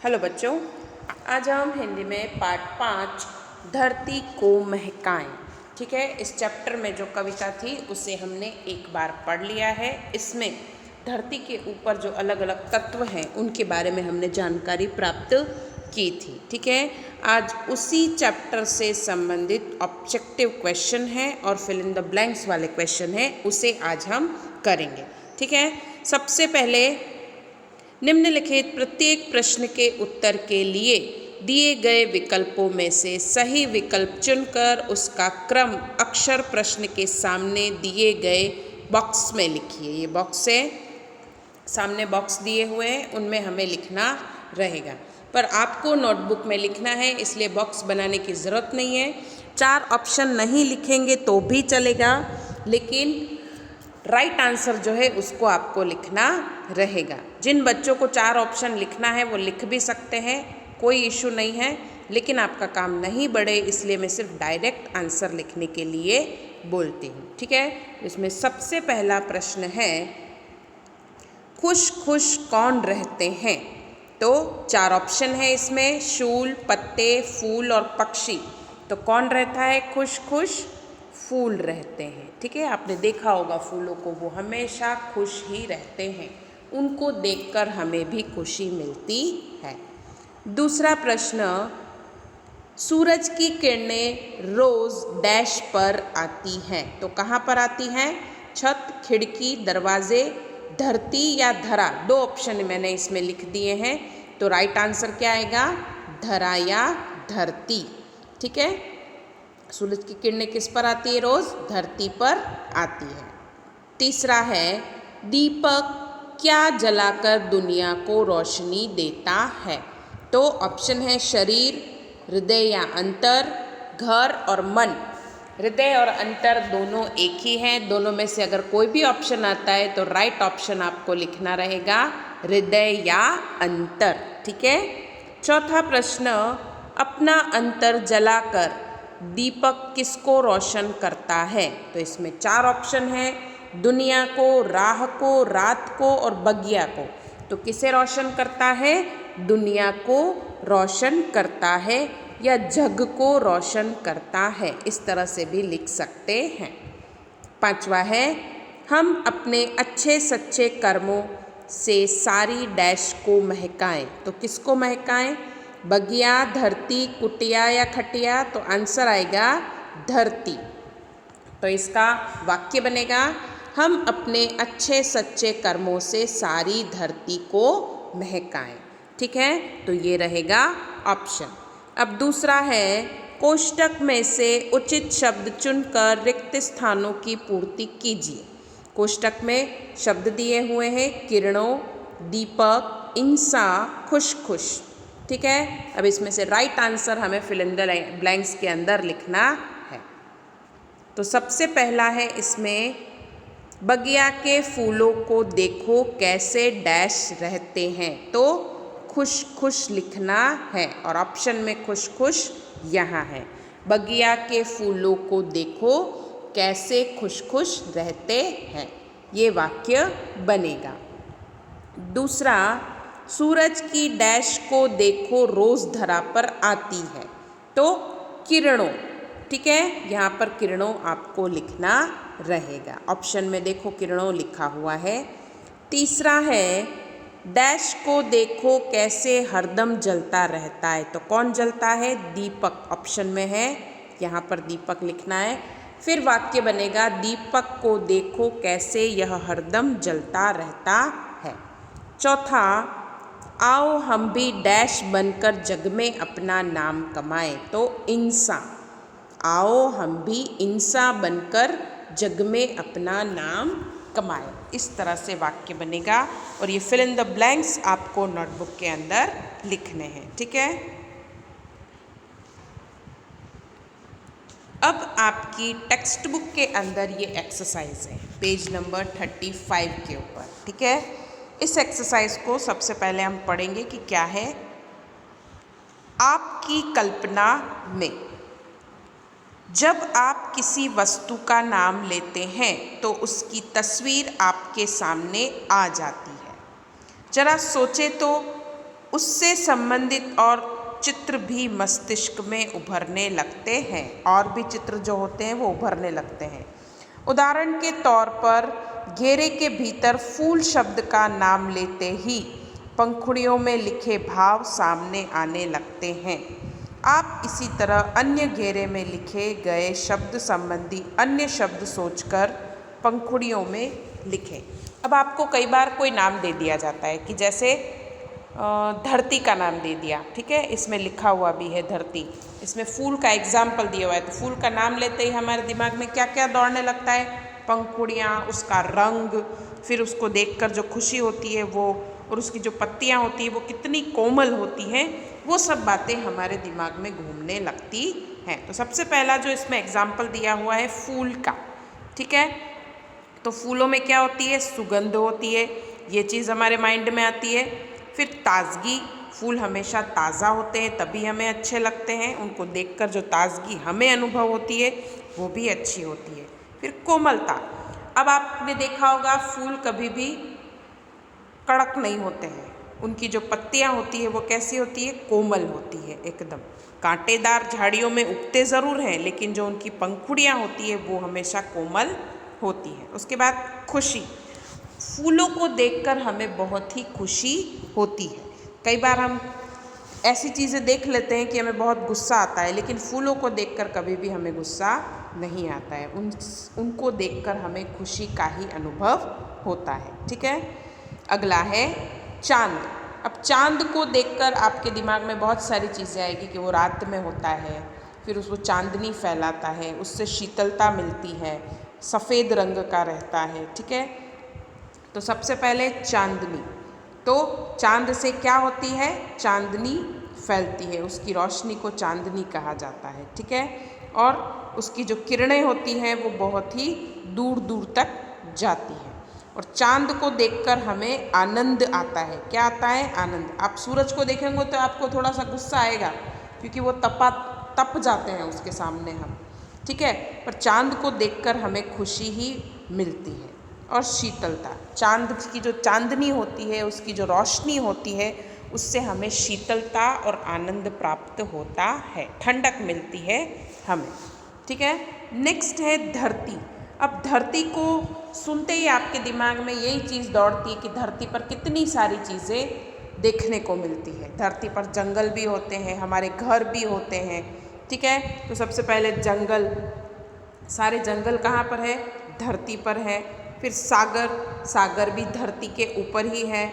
Hello बच्चों, आज हम हिंदी में पाठ 5 धरती को महकाएं। ठीक है, इस चैप्टर में जो कविता थी उसे हमने एक बार पढ़ लिया है। इसमें धरती के ऊपर जो अलग अलग तत्व हैं उनके बारे में हमने जानकारी प्राप्त की थी। ठीक है, आज उसी चैप्टर से संबंधित ऑब्जेक्टिव क्वेश्चन है और फिल इन द ब्लैंक्स वाले क्वेश्चन है, उसे आज हम करेंगे। ठीक है, सबसे पहले निम्नलिखित प्रत्येक प्रश्न के उत्तर के लिए दिए गए विकल्पों में से सही विकल्प चुनकर उसका क्रम अक्षर प्रश्न के सामने दिए गए बॉक्स में लिखिए। ये बॉक्स है, सामने बॉक्स दिए हुए हैं, उनमें हमें लिखना रहेगा, पर आपको नोटबुक में लिखना है, इसलिए बॉक्स बनाने की ज़रूरत नहीं है। 4 ऑप्शन नहीं लिखेंगे तो भी चलेगा, लेकिन राइट आंसर जो है उसको आपको लिखना रहेगा। जिन बच्चों को 4 ऑप्शन लिखना है वो लिख भी सकते हैं, कोई इशू नहीं है, लेकिन आपका काम नहीं बढ़े इसलिए मैं सिर्फ डायरेक्ट आंसर लिखने के लिए बोलती हूँ। ठीक है, इसमें सबसे पहला प्रश्न है, खुश खुश कौन रहते हैं? तो 4 ऑप्शन है इसमें, शूल, पत्ते, फूल और पक्षी। तो कौन रहता है खुश खुश? फूल रहते हैं। ठीक है, आपने देखा होगा फूलों को, वो हमेशा खुश ही रहते हैं, उनको देखकर हमें भी खुशी मिलती है। दूसरा प्रश्न, सूरज की किरणें रोज डैश पर आती हैं। तो कहाँ पर आती हैं? छत, खिड़की, दरवाजे, धरती या धरा। 2 ऑप्शन मैंने इसमें लिख दिए हैं, तो राइट आंसर क्या आएगा? धरा या धरती। ठीक है, सूरज की किरणें किस पर आती है? रोज धरती पर आती है। तीसरा है, दीपक क्या जलाकर दुनिया को रोशनी देता है? तो ऑप्शन है शरीर, हृदय या अंतर, घर और मन। हृदय और अंतर दोनों एक ही हैं, दोनों में से अगर कोई भी ऑप्शन आता है तो राइट ऑप्शन आपको लिखना रहेगा हृदय या अंतर। ठीक है, चौथा प्रश्न, अपना अंतर जलाकर दीपक किसको रोशन करता है? तो इसमें 4 ऑप्शन है, दुनिया को, राह को, रात को और बगिया को। तो किसे रोशन करता है? दुनिया को रोशन करता है या जग को रोशन करता है, इस तरह से भी लिख सकते हैं। पांचवा है, हम अपने अच्छे सच्चे कर्मों से सारी डैश को महकाएं। तो किसको महकाएं? बगिया, धरती, कुटिया या खटिया। तो आंसर आएगा धरती। तो इसका वाक्य बनेगा, हम अपने अच्छे सच्चे कर्मों से सारी धरती को महकाएं। ठीक है, तो ये रहेगा ऑप्शन। अब दूसरा है, कोष्टक में से उचित शब्द चुनकर रिक्त स्थानों की पूर्ति कीजिए। कोष्टक में शब्द दिए हुए हैं, किरणों, दीपक, इंसा, खुश खुश। ठीक है, अब इसमें से राइट आंसर हमें फिल इन द ब्लैंक्स के अंदर लिखना है। तो सबसे पहला है इसमें, बगिया के फूलों को देखो कैसे डैश रहते हैं। तो खुश खुश लिखना है और ऑप्शन में खुश खुश यहाँ है। बगिया के फूलों को देखो कैसे खुश खुश रहते हैं, ये वाक्य बनेगा। दूसरा, सूरज की डैश को देखो रोज धरा पर आती है। तो किरणों। ठीक है, यहाँ पर किरणों आपको लिखना रहेगा, ऑप्शन में देखो किरणों लिखा हुआ है। तीसरा है, डैश को देखो कैसे हरदम जलता रहता है। तो कौन जलता है? दीपक, ऑप्शन में है, यहाँ पर दीपक लिखना है। फिर वाक्य बनेगा, दीपक को देखो कैसे यह हरदम जलता रहता है। चौथा, आओ हम भी डैश बनकर जग में अपना नाम कमाएं। तो इंसा, आओ हम भी इंसा बनकर जग में अपना नाम कमाएं, इस तरह से वाक्य बनेगा और ये फिल इन द ब्लैंक्स आपको नोटबुक के अंदर लिखने हैं। ठीक है, अब आपकी टेक्स्ट बुक के अंदर ये एक्सरसाइज है, पेज नंबर 35 के ऊपर। ठीक है, इस एक्सरसाइज को सबसे पहले हम पढ़ेंगे कि क्या है। आपकी कल्पना में जब आप किसी वस्तु का नाम लेते हैं तो उसकी तस्वीर आपके सामने आ जाती है। जरा सोचे तो, उससे संबंधित और चित्र भी मस्तिष्क में उभरने लगते हैं, और भी चित्र जो होते हैं वो उभरने लगते हैं। उदाहरण के तौर पर घेरे के भीतर फूल शब्द का नाम लेते ही पंखुड़ियों में लिखे भाव सामने आने लगते हैं। आप इसी तरह अन्य घेरे में लिखे गए शब्द संबंधी अन्य शब्द सोचकर पंखुड़ियों में लिखें। अब आपको कई बार कोई नाम दे दिया जाता है कि जैसे धरती का नाम दे दिया, ठीक है, इसमें लिखा हुआ भी है धरती, इसमें फूल का एग्जाम्पल दिया हुआ है, तो फूल का नाम लेते ही हमारे दिमाग में क्या क्या दौड़ने लगता है, पंखुड़ियाँ, उसका रंग, फिर उसको देखकर जो खुशी होती है वो, और उसकी जो पत्तियाँ होती हैं वो कितनी कोमल होती हैं, वो सब बातें हमारे दिमाग में घूमने लगती हैं। तो सबसे पहला जो इसमें एग्जाम्पल दिया हुआ है फूल का, ठीक है, तो फूलों में क्या होती है, सुगंध होती है, ये चीज़ हमारे माइंड में आती है। फिर ताजगी, फूल हमेशा ताज़ा होते हैं तभी हमें अच्छे लगते हैं, उनको देखकर जो ताजगी हमें अनुभव होती है वो भी अच्छी होती है। फिर कोमलता, अब आपने देखा होगा फूल कभी भी कड़क नहीं होते हैं, उनकी जो पत्तियां होती है वो कैसी होती है, कोमल होती है एकदम। कांटेदार झाड़ियों में उगते ज़रूर हैं लेकिन जो उनकी पंखुड़ियां होती है वो हमेशा कोमल होती है। उसके बाद खुशी, फूलों को देखकर हमें बहुत ही खुशी होती है। कई बार हम ऐसी चीज़ें देख लेते हैं कि हमें बहुत गुस्सा आता है, लेकिन फूलों को देखकर कभी भी हमें गुस्सा नहीं आता है, उनको देखकर हमें खुशी का ही अनुभव होता है, ठीक है। अगला है चांद। अब चांद को देखकर आपके दिमाग में बहुत सारी चीज़ें आएगी कि वो रात में होता है, फिर उसको चांदनी फैलाता है, उससे शीतलता मिलती है, सफ़ेद रंग का रहता है, ठीक है। तो सबसे पहले चांदनी, तो चांद से क्या होती है, चांदनी फैलती है, उसकी रोशनी को चांदनी कहा जाता है, ठीक है। और उसकी जो किरणें होती हैं वो बहुत ही दूर दूर तक जाती हैं। और चांद को देखकर हमें आनंद आता है, क्या आता है, आनंद। आप सूरज को देखेंगे तो आपको थोड़ा सा गुस्सा आएगा क्योंकि वो तप जाते हैं उसके सामने हम, ठीक है, पर चांद को देखकर हमें खुशी ही मिलती है। और शीतलता, चांद की जो चांदनी होती है, उसकी जो रोशनी होती है, उससे हमें शीतलता और आनंद प्राप्त होता है, ठंडक मिलती है हमें, ठीक है। नेक्स्ट है धरती। अब धरती को सुनते ही आपके दिमाग में यही चीज़ दौड़ती है कि धरती पर कितनी सारी चीज़ें देखने को मिलती है। धरती पर जंगल भी होते हैं, हमारे घर भी होते हैं, ठीक है। तो सबसे पहले जंगल, सारे जंगल कहाँ पर है, धरती पर है। फिर सागर, सागर भी धरती के ऊपर ही है।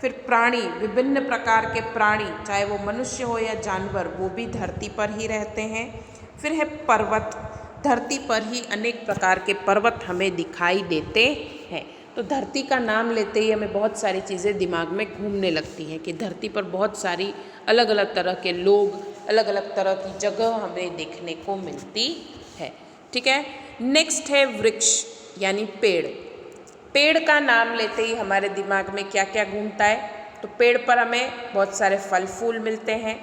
फिर प्राणी, विभिन्न प्रकार के प्राणी, चाहे वो मनुष्य हो या जानवर, वो भी धरती पर ही रहते हैं। फिर है पर्वत, धरती पर ही अनेक प्रकार के पर्वत हमें दिखाई देते हैं। तो धरती का नाम लेते ही हमें बहुत सारी चीज़ें दिमाग में घूमने लगती हैं कि धरती पर बहुत सारी अलग अलग तरह के लोग, अलग अलग तरह की जगह हमें देखने को मिलती है, ठीक है। नेक्स्ट है वृक्ष यानी पेड़। पेड़ का नाम लेते ही हमारे दिमाग में क्या क्या घूमता है, तो पेड़ पर हमें बहुत सारे फल फूल मिलते हैं,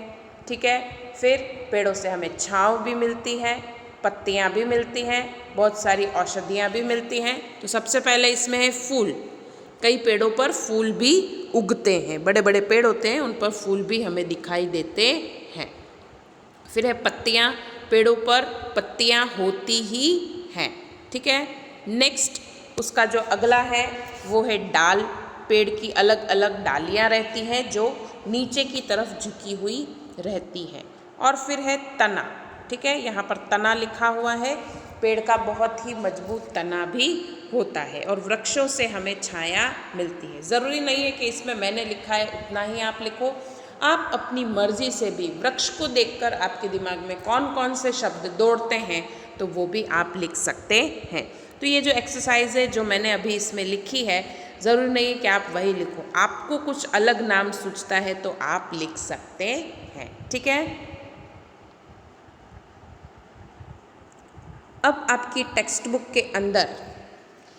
ठीक है। फिर पेड़ों से हमें छांव भी मिलती है, पत्तियां भी मिलती हैं, बहुत सारी औषधियां भी मिलती हैं। तो सबसे पहले इसमें है फूल, कई पेड़ों पर फूल भी उगते हैं, बड़े बड़े पेड़ होते हैं उन पर फूल भी हमें दिखाई देते हैं। फिर है पत्तियां, पेड़ों पर पत्तियां होती ही हैं, ठीक है। नेक्स्ट उसका जो अगला है वो है डाल। पेड़ की अलग अलग डालियां रहती हैं जो नीचे की तरफ झुकी हुई रहती हैं। और फिर है तना, ठीक है, यहाँ पर तना लिखा हुआ है, पेड़ का बहुत ही मजबूत तना भी होता है। और वृक्षों से हमें छाया मिलती है। ज़रूरी नहीं है कि इसमें मैंने लिखा है उतना ही आप लिखो, आप अपनी मर्जी से भी वृक्ष को देखकर आपके दिमाग में कौन कौन से शब्द दौड़ते हैं तो वो भी आप लिख सकते हैं। तो ये जो एक्सरसाइज है जो मैंने अभी इसमें लिखी है, ज़रूरी नहीं है कि आप वही लिखो, आपको कुछ अलग नाम सूझता है तो आप लिख सकते हैं, ठीक है। अब आपकी टेक्स्ट बुक के अंदर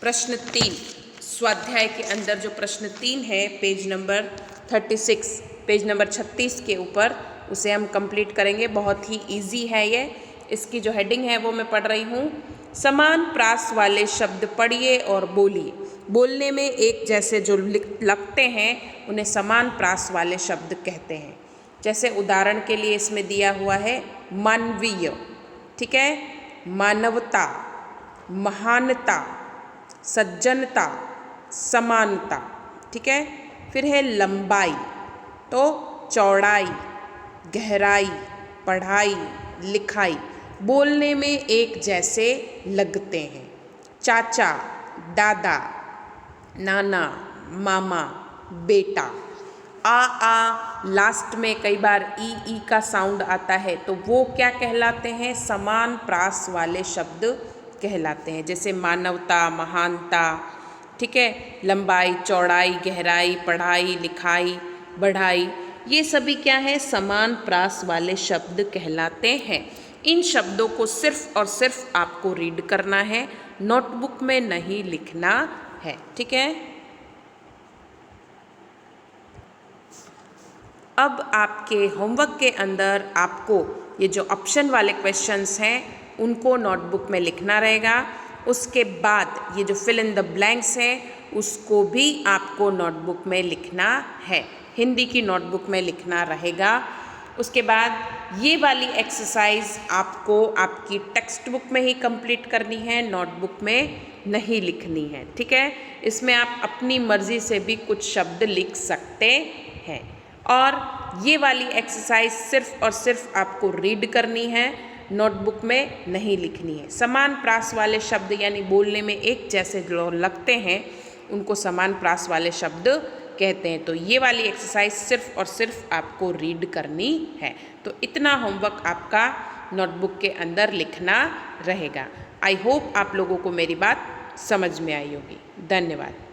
प्रश्न 3, स्वाध्याय के अंदर जो प्रश्न 3 है, पेज नंबर 36, पेज नंबर 36 के ऊपर, उसे हम कंप्लीट करेंगे। बहुत ही इजी है ये। इसकी जो हेडिंग है वो मैं पढ़ रही हूँ, समान प्रास वाले शब्द पढ़िए और बोलिए। बोलने में एक जैसे जो लगते हैं उन्हें समान प्रास वाले शब्द कहते हैं। जैसे उदाहरण के लिए इसमें दिया हुआ है मानवीय, ठीक है, मानवता, महानता, सज्जनता, समानता, ठीक है। फिर है लंबाई, तो चौड़ाई, गहराई, पढ़ाई, लिखाई, बोलने में एक जैसे लगते हैं। चाचा, दादा, नाना, मामा, बेटा। आ लास्ट में कई बार ई का साउंड आता है, तो वो क्या कहलाते हैं? समान प्रास वाले शब्द कहलाते हैं। जैसे मानवता, महानता, ठीक है, लंबाई, चौड़ाई, गहराई, पढ़ाई, लिखाई, बढ़ाई, ये सभी क्या है? समान प्रास वाले शब्द कहलाते हैं। इन शब्दों को सिर्फ और सिर्फ आपको रीड करना है, नोटबुक में नहीं लिखना है, ठीक है। अब आपके होमवर्क के अंदर आपको ये जो ऑप्शन वाले क्वेश्चंस हैं उनको नोटबुक में लिखना रहेगा। उसके बाद ये जो फिल इन द ब्लैंक्स हैं उसको भी आपको नोटबुक में लिखना है, हिंदी की नोटबुक में लिखना रहेगा। उसके बाद ये वाली एक्सरसाइज आपको आपकी टेक्स्ट बुक में ही कंप्लीट करनी है, नोटबुक में नहीं लिखनी है, ठीक है। इसमें आप अपनी मर्ज़ी से भी कुछ शब्द लिख सकते हैं और ये वाली एक्सरसाइज सिर्फ और सिर्फ आपको रीड करनी है, नोटबुक में नहीं लिखनी है। समान प्रास वाले शब्द यानी बोलने में एक जैसे जो लगते हैं उनको समान प्रास वाले शब्द कहते हैं। तो ये वाली एक्सरसाइज सिर्फ और सिर्फ आपको रीड करनी है। तो इतना होमवर्क आपका नोटबुक के अंदर लिखना रहेगा। आई होप आप लोगों को मेरी बात समझ में आई होगी। धन्यवाद।